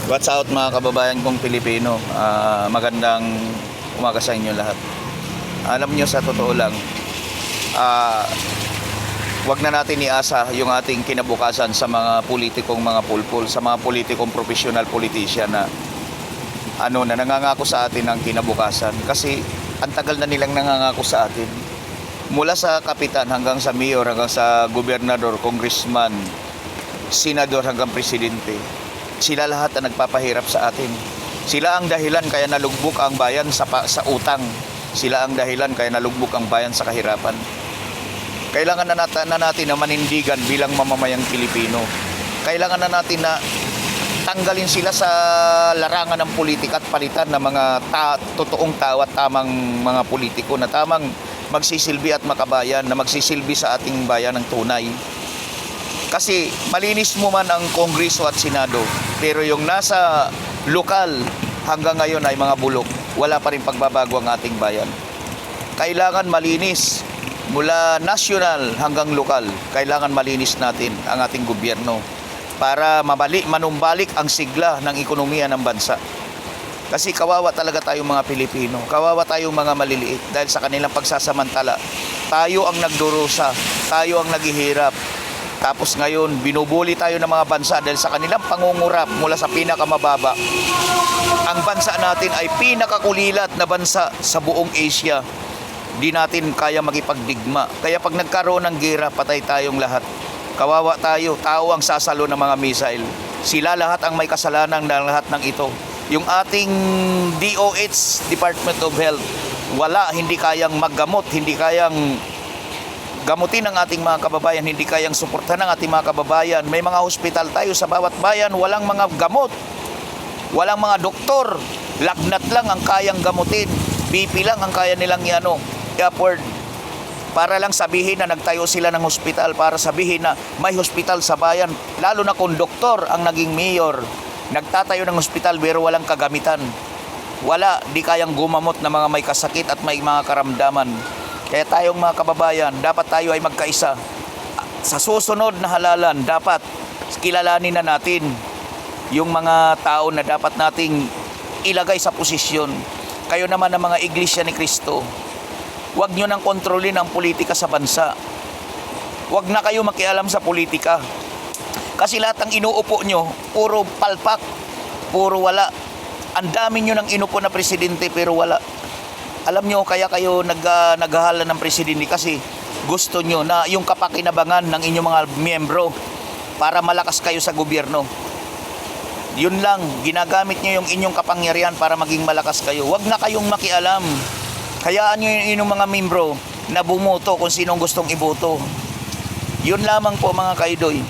What's out mga kababayan kong Pilipino. Magandang umaga sa inyo lahat. Alam nyo, sa totoo lang, wag na natin iasa yung ating kinabukasan sa mga politikong mga pulpul, sa mga politikong professional politician na na nangangako sa atin ng kinabukasan. Kasi ang tagal na nilang nangangako sa atin. Mula sa kapitan hanggang sa mayor, hanggang sa gobernador, congressman, senador hanggang presidente. Sila lahat ang nagpapahirap sa atin. Sila ang dahilan kaya nalugbok ang bayan sa utang. Sila ang dahilan kaya nalugbok ang bayan sa kahirapan. Kailangan na natin na manindigan bilang mamamayang Pilipino. Kailangan na natin na tanggalin sila sa larangan ng politika at palitan ng mga totoong tao at tamang mga politiko na tamang magsisilbi at makabayan, na magsisilbi sa ating bayan ng tunay. Kasi malinis mo man ang Kongreso at Senado, pero yung nasa lokal hanggang ngayon ay mga bulok. Wala pa rin pagbabago ang ating bayan. Kailangan malinis mula national hanggang lokal. Kailangan malinis natin ang ating gobyerno para manumbalik ang sigla ng ekonomiya ng bansa. Kasi kawawa talaga tayong mga Pilipino. Kawawa tayong mga maliliit dahil sa kanilang pagsasamantala. Tayo ang nagdurusa, tayo ang naghihirap. Tapos ngayon, binubuli tayo ng mga bansa dahil sa kanilang pangungurap mula sa pinakamababa. Ang bansa natin ay pinakakulilat na bansa sa buong Asia. Di natin kaya makipagdigma. Kaya pag nagkaroon ng gera, patay tayong lahat. Kawawa tayo, tao ang sasalo ng mga missile. Sila lahat ang may kasalanan ng lahat ng ito. Yung ating DOH, Department of Health, hindi kayang maggamot, hindi kayang gamutin ang ating mga kababayan, hindi kayang suportahan ang ating mga kababayan. May mga hospital tayo sa bawat bayan, walang mga gamot, walang mga doktor, lagnat lang ang kayang gamutin, BP lang ang kaya nilang i-afford. Para lang sabihin na nagtayo sila ng hospital, para sabihin na may hospital sa bayan, lalo na kung doktor ang naging mayor, nagtatayo ng hospital pero walang kagamitan. Di kayang gumamot ng mga may kasakit at may mga karamdaman. Kaya tayong mga kababayan, dapat tayo ay magkaisa. Sa susunod na halalan, dapat kilalanin na natin yung mga tao na dapat nating ilagay sa posisyon. Kayo naman ang mga iglesia ni Kristo, huwag nyo nang kontrolin ang politika sa bansa. Huwag na kayo makialam sa politika. Kasi lahat ng inuupo nyo, puro palpak, puro wala. Ang dami nyo ng inupo na presidente pero wala. Alam nyo, kaya kayo naghahala ng presidente kasi gusto nyo na yung kapakinabangan ng inyong mga miyembro para malakas kayo sa gobyerno. Yun lang, ginagamit nyo yung inyong kapangyarihan para maging malakas kayo. Huwag na kayong makialam. Hayaan nyo yung inyong mga miyembro na bumoto kung sinong gustong iboto. Yun lamang po mga kaidoy.